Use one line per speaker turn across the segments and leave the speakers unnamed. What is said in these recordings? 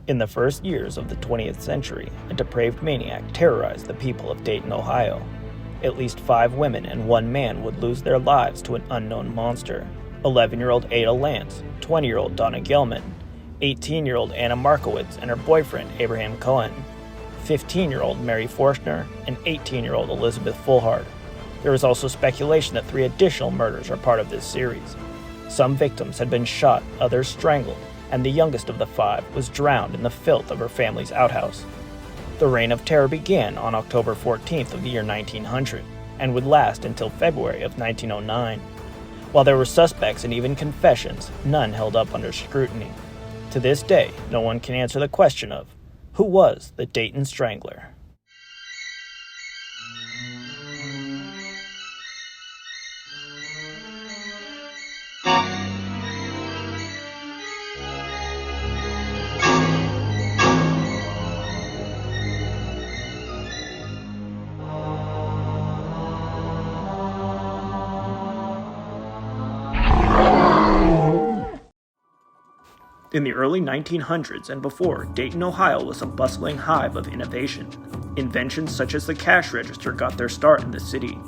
In the first years of the 20th century, a depraved maniac terrorized the people of Dayton, Ohio. At least 5 women and 1 man would lose their lives to an unknown monster. 11-year-old Ada Lantz, 20-year-old Dona Gilman, 18-year-old Anna Markowitz and her boyfriend Abe Cohan, 15-year-old Mary Forschner, and 18-year-old Elizabeth Fulhart. There is also speculation that 3 additional murders are part of this series. Some victims had been shot, others strangled, and the youngest of the 5 was drowned in the filth of her family's outhouse. The Reign of Terror began on October 14th of the year 1900 and would last until February of 1909. While there were suspects and even confessions, none held up under scrutiny. To this day, no one can answer the question of, who was the Dayton Strangler? In the early 1900s and before, Dayton, Ohio was a bustling hive of innovation. Inventions such as the cash register got their start in the city.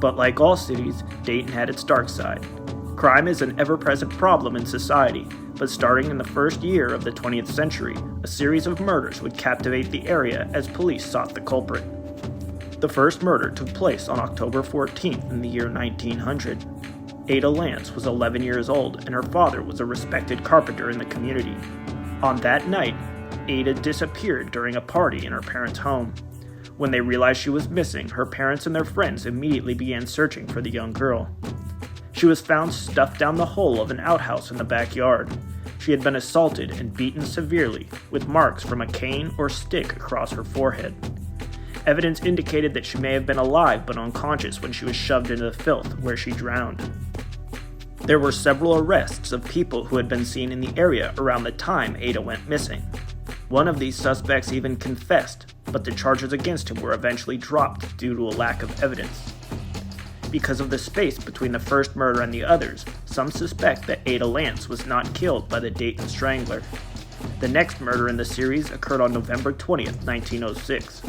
But like all cities, Dayton had its dark side. Crime is an ever-present problem in society, but starting in the first year of the 20th century, a series of murders would captivate the area as police sought the culprit. The first murder took place on October 14th in the year 1900. Ada Lantz was 11 years old, and her father was a respected carpenter in the community. On that night, Ada disappeared during a party in her parents' home. When they realized she was missing, her parents and their friends immediately began searching for the young girl. She was found stuffed down the hole of an outhouse in the backyard. She had been assaulted and beaten severely, with marks from a cane or stick across her forehead. Evidence indicated that she may have been alive but unconscious when she was shoved into the filth, where she drowned. There were several arrests of people who had been seen in the area around the time Ada went missing. One of these suspects even confessed, but the charges against him were eventually dropped due to a lack of evidence. Because of the space between the first murder and the others, some suspect that Ada Lantz was not killed by the Dayton Strangler. The next murder in the series occurred on November 20th, 1906.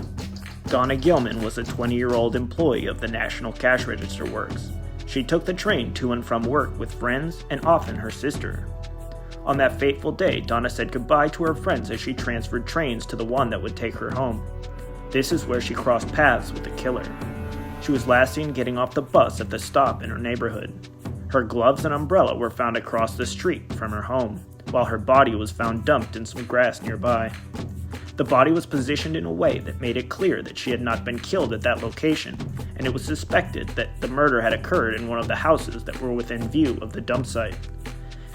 Dona Gilman was a 20-year-old employee of the National Cash Register Works. She took the train to and from work with friends and often her sister. On that fateful day, Donna said goodbye to her friends as she transferred trains to the one that would take her home. This is where she crossed paths with the killer. She was last seen getting off the bus at the stop in her neighborhood. Her gloves and umbrella were found across the street from her home, while her body was found dumped in some grass nearby. The body was positioned in a way that made it clear that she had not been killed at that location, and it was suspected that the murder had occurred in one of the houses that were within view of the dump site.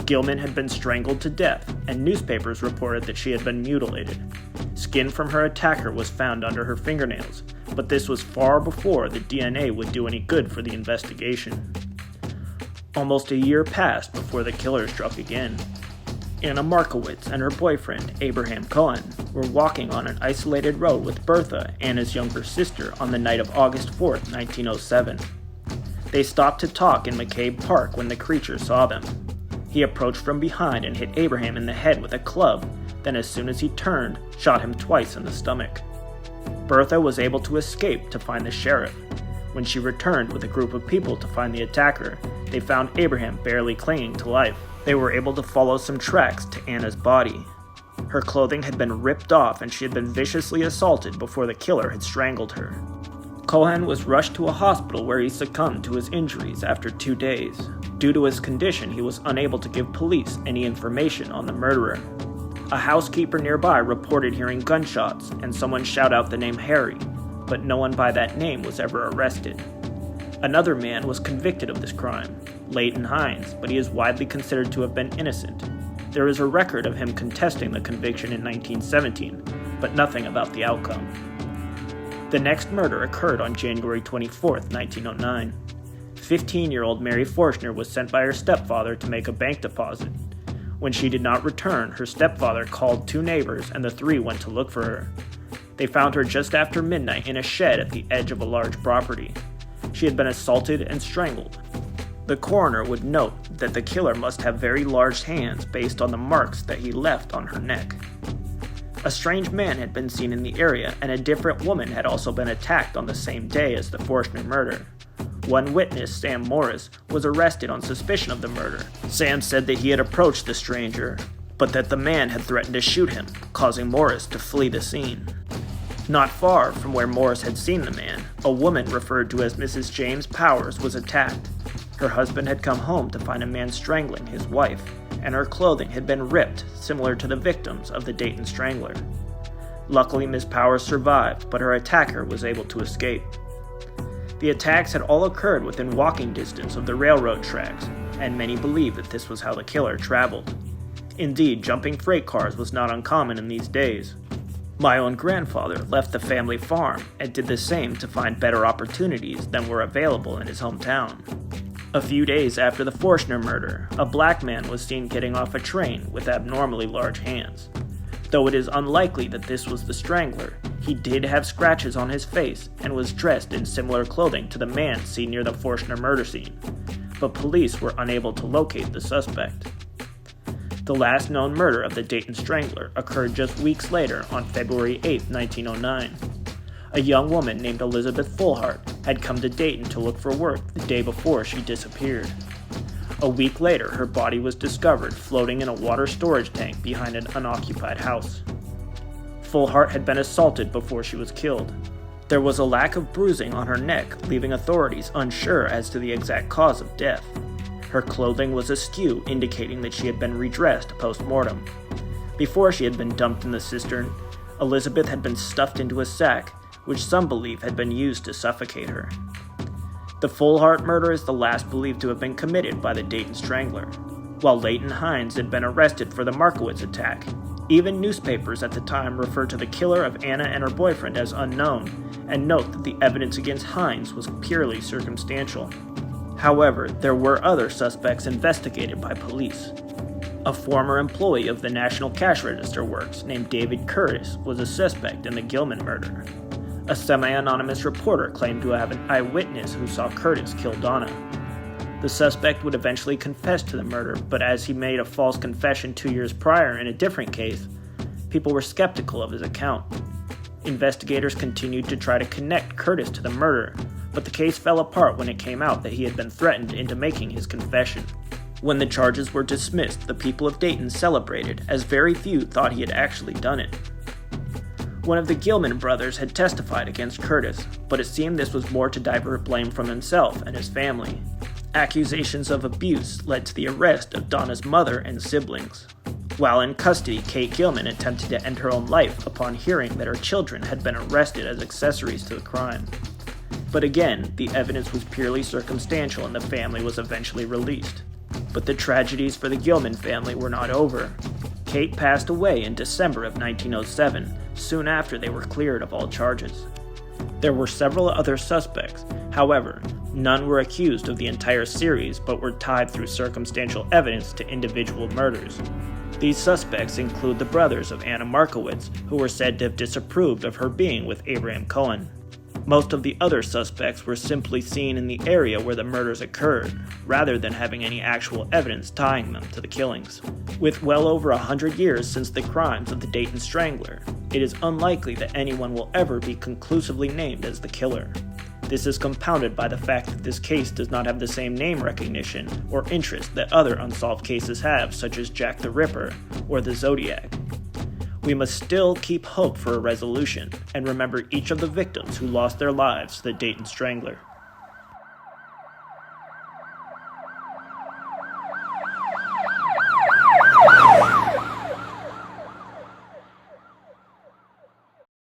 Gilman had been strangled to death, and newspapers reported that she had been mutilated. Skin from her attacker was found under her fingernails, but this was far before the DNA would do any good for the investigation. Almost a year passed before the killer struck again. Anna Markowitz and her boyfriend, Abe Cohan, were walking on an isolated road with Bertha, Anna's younger sister, on the night of August 4th, 1907. They stopped to talk in McCabe Park when the creature saw them. He approached from behind and hit Abraham in the head with a club, then as soon as he turned, shot him twice in the stomach. Bertha was able to escape to find the sheriff. When she returned with a group of people to find the attacker, they found Abraham barely clinging to life. They were able to follow some tracks to Anna's body. Her clothing had been ripped off and she had been viciously assaulted before the killer had strangled her. Cohan was rushed to a hospital where he succumbed to his injuries after 2 days. Due to his condition, he was unable to give police any information on the murderer. A housekeeper nearby reported hearing gunshots and someone shout out the name Harry, but no one by that name was ever arrested. Another man was convicted of this crime, Leighton Hines, but he is widely considered to have been innocent. There is a record of him contesting the conviction in 1917, but nothing about the outcome. The next murder occurred on January 24, 1909. 15-year-old Mary Forschner was sent by her stepfather to make a bank deposit. When she did not return, her stepfather called 2 neighbors and the 3 went to look for her. They found her just after midnight in a shed at the edge of a large property. She had been assaulted and strangled. The coroner would note that the killer must have very large hands based on the marks that he left on her neck. A strange man had been seen in the area, and a different woman had also been attacked on the same day as the Forschner murder. One witness, Sam Morris, was arrested on suspicion of the murder. Sam said that he had approached the stranger, but that the man had threatened to shoot him, causing Morris to flee the scene. Not far from where Morris had seen the man, a woman referred to as Mrs. James Powers was attacked. Her husband had come home to find a man strangling his wife, and her clothing had been ripped, similar to the victims of the Dayton Strangler. Luckily, Miss Powers survived, but her attacker was able to escape. The attacks had all occurred within walking distance of the railroad tracks, and many believe that this was how the killer traveled. Indeed, jumping freight cars was not uncommon in these days. My own grandfather left the family farm and did the same to find better opportunities than were available in his hometown. A few days after the Forschner murder, a black man was seen getting off a train with abnormally large hands. Though it is unlikely that this was the strangler, he did have scratches on his face and was dressed in similar clothing to the man seen near the Forschner murder scene, but police were unable to locate the suspect. The last known murder of the Dayton Strangler occurred just weeks later on February 8, 1909. A young woman named Elizabeth Fulhart had come to Dayton to look for work the day before she disappeared. A week later, her body was discovered floating in a water storage tank behind an unoccupied house. Fulhart had been assaulted before she was killed. There was a lack of bruising on her neck, leaving authorities unsure as to the exact cause of death. Her clothing was askew, indicating that she had been redressed post-mortem. Before she had been dumped in the cistern, Elizabeth had been stuffed into a sack, which some believe had been used to suffocate her. The Fulhart murder is the last believed to have been committed by the Dayton Strangler. While Leighton Hines had been arrested for the Markowitz attack, even newspapers at the time referred to the killer of Anna and her boyfriend as unknown, and note that the evidence against Hines was purely circumstantial. However, there were other suspects investigated by police. A former employee of the National Cash Register Works named David Curtis was a suspect in the Gilman murder. A semi-anonymous reporter claimed to have an eyewitness who saw Curtis kill Donna. The suspect would eventually confess to the murder, but as he made a false confession 2 years prior in a different case, people were skeptical of his account. Investigators continued to try to connect Curtis to the murder, but the case fell apart when it came out that he had been threatened into making his confession. When the charges were dismissed, the people of Dayton celebrated, as very few thought he had actually done it. One of the Gilman brothers had testified against Curtis, but it seemed this was more to divert blame from himself and his family. Accusations of abuse led to the arrest of Donna's mother and siblings. While in custody, Kate Gilman attempted to end her own life upon hearing that her children had been arrested as accessories to the crime. But again, the evidence was purely circumstantial and the family was eventually released. But the tragedies for the Gilman family were not over. Kate passed away in December of 1907, soon after they were cleared of all charges. There were several other suspects, however, none were accused of the entire series but were tied through circumstantial evidence to individual murders. These suspects include the brothers of Anna Markowitz, who were said to have disapproved of her being with Abe Cohan. Most of the other suspects were simply seen in the area where the murders occurred, rather than having any actual evidence tying them to the killings. With well over 100 years since the crimes of the Dayton Strangler, it is unlikely that anyone will ever be conclusively named as the killer. This is compounded by the fact that this case does not have the same name recognition or interest that other unsolved cases have, such as Jack the Ripper or the Zodiac. We must still keep hope for a resolution and remember each of the victims who lost their lives to the Dayton Strangler.